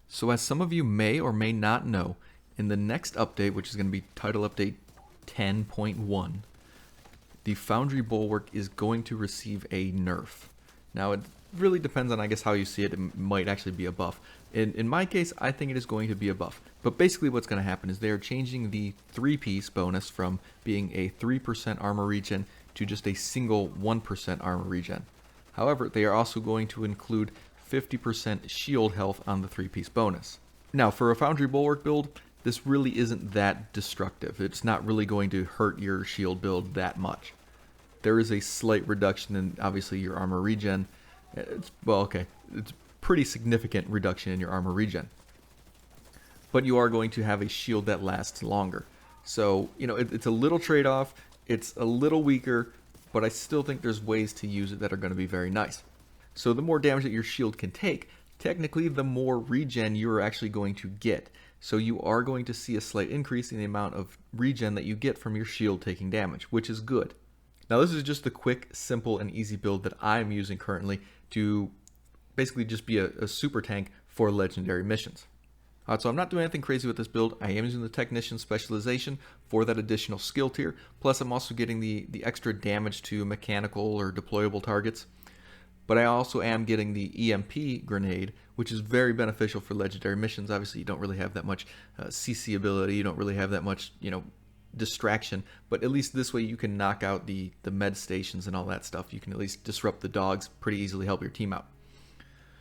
So as some of you may or may not know, in the next update, which is going to be title update 10.1, the Foundry Bulwark is going to receive a nerf. Now it really depends on, I guess, how you see it. It might actually be a buff. In my case, I think it is going to be a buff. But basically what's going to happen is they are changing the 3-piece bonus from being a 3% armor regen to just a single 1% armor regen. However, they are also going to include 50% shield health on the 3-piece bonus. Now, for a Foundry Bulwark build, this really isn't that destructive. It's not really going to hurt your shield build that much. There is a slight reduction in, obviously, your armor regen. It's pretty significant reduction in your armor regen. But you are going to have a shield that lasts longer. So, it's a little trade-off. It's a little weaker, but I still think there's ways to use it that are going to be very nice. So the more damage that your shield can take, technically the more regen you're actually going to get. So you are going to see a slight increase in the amount of regen that you get from your shield taking damage, which is good. Now this is just the quick, simple, and easy build that I'm using currently to basically just be a super tank for legendary missions. So I'm not doing anything crazy with this build. I am using the Technician specialization for that additional skill tier. Plus I'm also getting the extra damage to mechanical or deployable targets. But I also am getting the EMP grenade, which is very beneficial for legendary missions. Obviously, you don't really have that much CC ability. You don't really have that much, distraction. But at least this way you can knock out the med stations and all that stuff. You can at least disrupt the dogs, pretty easily help your team out.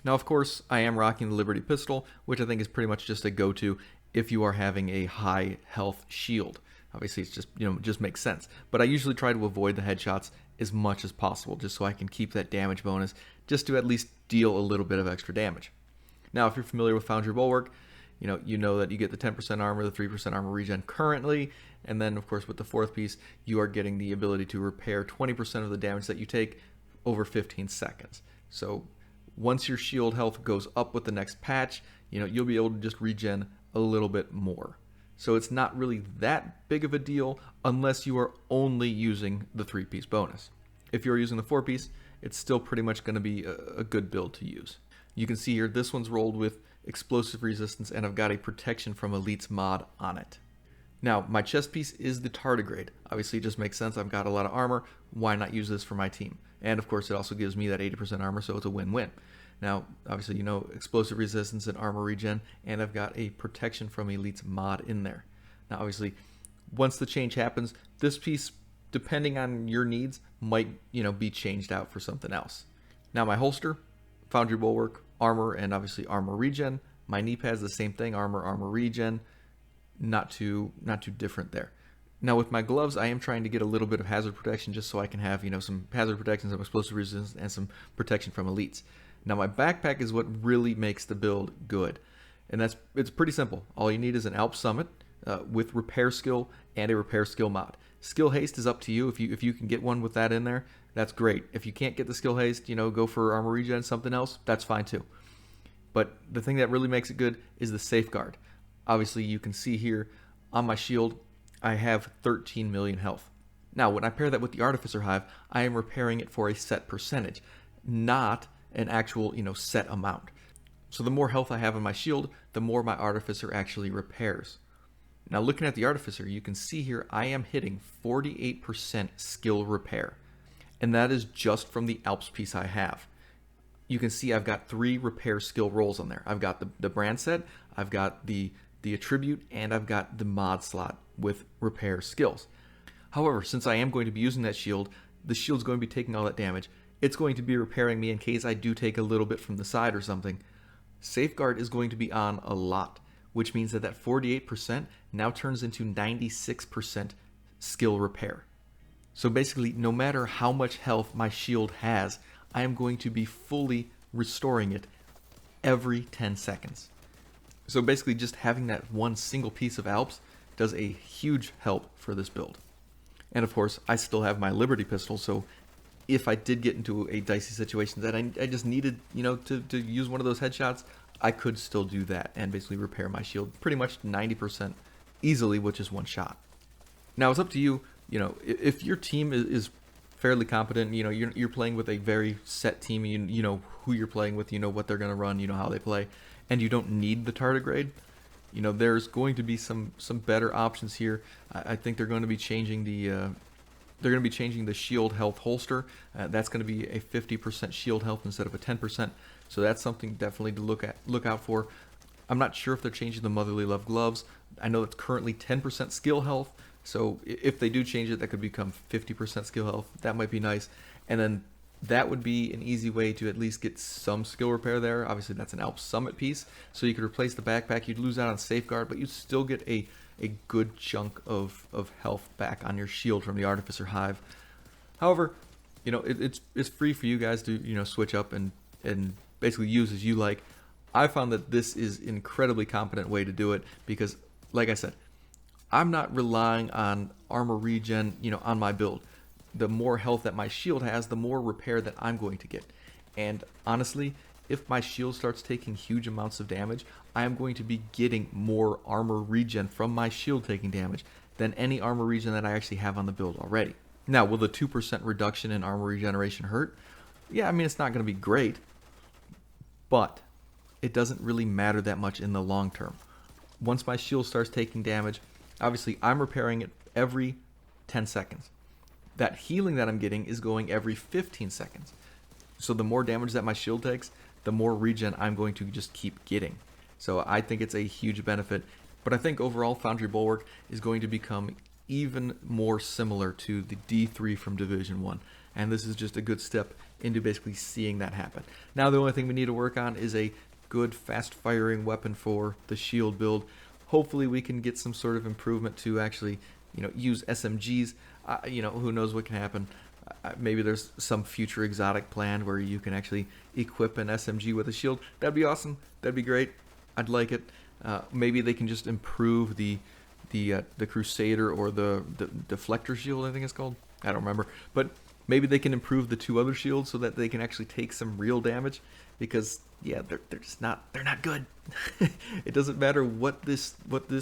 Now, of course, I am rocking the Liberty Pistol, which I think is pretty much just a go-to if you are having a high health shield. Obviously, it's just, it just makes sense. But I usually try to avoid the headshots as much as possible, just so I can keep that damage bonus, just to at least deal a little bit of extra damage. Now, if you're familiar with Foundry Bulwark, you know that you get the 10% armor, the 3% armor regen currently, and then, of course, with the 4th piece, you are getting the ability to repair 20% of the damage that you take over 15 seconds. So once your shield health goes up with the next patch, you'll be able to just regen a little bit more. So it's not really that big of a deal unless you are only using the 3-piece bonus. If you're using the 4-piece, it's still pretty much going to be a good build to use. You can see here, this one's rolled with explosive resistance, and I've got a protection from elites mod on it. Now, my chest piece is the Tardigrade. Obviously, it just makes sense. I've got a lot of armor. Why not use this for my team? And of course, it also gives me that 80% armor, so it's a win-win. Now, obviously, explosive resistance and armor regen, and I've got a protection from elites mod in there. Now, obviously, once the change happens, this piece, depending on your needs, might, be changed out for something else. Now, my holster, Foundry Bulwark, armor, and obviously armor regen. My knee pad's the same thing, armor regen. Not too different there. Now, with my gloves, I am trying to get a little bit of hazard protection just so I can have, some hazard protection, some explosive resistance, and some protection from elites. Now, my backpack is what really makes the build good. And it's pretty simple. All you need is an Alps summit with repair skill and a repair skill mod. Skill haste is up to you. If you can get one with that in there, that's great. If you can't get the skill haste, go for armor regen, something else, that's fine too. But the thing that really makes it good is the safeguard. Obviously, you can see here on my shield, I have 13 million health. Now, when I pair that with the Artificer Hive, I am repairing it for a set percentage, not an actual, set amount. So the more health I have on my shield, the more my Artificer actually repairs. Now, looking at the Artificer, you can see here I am hitting 48% skill repair. And that is just from the Alps piece I have. You can see I've got 3 repair skill rolls on there. I've got the brand set, I've got the attribute, and I've got the mod slot with repair skills. However, since I am going to be using that shield, the shield's going to be taking all that damage. It's going to be repairing me in case I do take a little bit from the side or something. Safeguard is going to be on a lot, which means that 48% now turns into 96% skill repair. So basically, no matter how much health my shield has, I am going to be fully restoring it every 10 seconds. So basically, just having that one single piece of Alps does a huge help for this build. And of course, I still have my Liberty Pistol, so if I did get into a dicey situation that I just needed, to use one of those headshots, I could still do that and basically repair my shield pretty much 90% easily with just one shot. Now, it's up to you, if your team is fairly competent, you're playing with a very set team, you know who you're playing with, you know what they're going to run, you know how they play. and you don't need the tardigrade, you know, there's going to be some better options here. I think they're going to be changing the shield health holster. That's going to be a 50% shield health instead of a 10%. So that's something definitely to look out for. I'm not sure if they're changing the Motherly Love gloves. I know it's currently 10% skill health. So if they do change it, that could become 50% skill health. That might be nice. And then that would be an easy way to at least get some skill repair there. Obviously, that's an Alps Summit piece. So you could replace the backpack. You'd lose out on Safeguard, but you'd still get a good chunk of health back on your shield from the Artificer Hive. However, you know, it's free for you guys to, you know, switch up and basically use as you like. I found that this is an incredibly competent way to do it because, like I said, I'm not relying on armor regen, you know, on my build. The more health that my shield has, the more repair that I'm going to get. And honestly, if my shield starts taking huge amounts of damage, I am going to be getting more armor regen from my shield taking damage than any armor regen that I actually have on the build already. Now, will the 2% reduction in armor regeneration hurt? Yeah, I mean, it's not going to be great, but it doesn't really matter that much in the long term. Once my shield starts taking damage, obviously I'm repairing it every 10 seconds. That healing that I'm getting is going every 15 seconds. So the more damage that my shield takes, the more regen I'm going to just keep getting. So I think it's a huge benefit. But I think overall Foundry Bulwark is going to become even more similar to the D3 from Division 1. And this is just a good step into basically seeing that happen. Now the only thing we need to work on is a good fast firing weapon for the shield build. Hopefully we can get some sort of improvement to actually, you know, use SMGs. You know, who knows what can happen. Maybe there's some future exotic plan where you can actually equip an SMG with a shield. That'd be awesome. That'd be great. I'd like it. Maybe they can just improve the Crusader or the Deflector shield, I think it's called. I don't remember. But maybe they can improve the two other shields so that they can actually take some real damage. Because yeah, they're just not good. It doesn't matter what this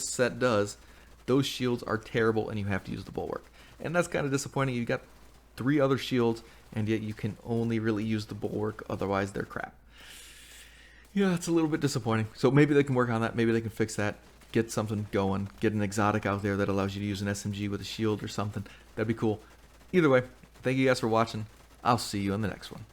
set does. Those shields are terrible, and you have to use the Bulwark. And that's kind of disappointing. You got 3 other shields, and yet you can only really use the Bulwark. Otherwise, they're crap. Yeah, it's a little bit disappointing. So maybe they can work on that. Maybe they can fix that. Get something going. Get an exotic out there that allows you to use an SMG with a shield or something. That'd be cool. Either way, thank you guys for watching. I'll see you in the next one.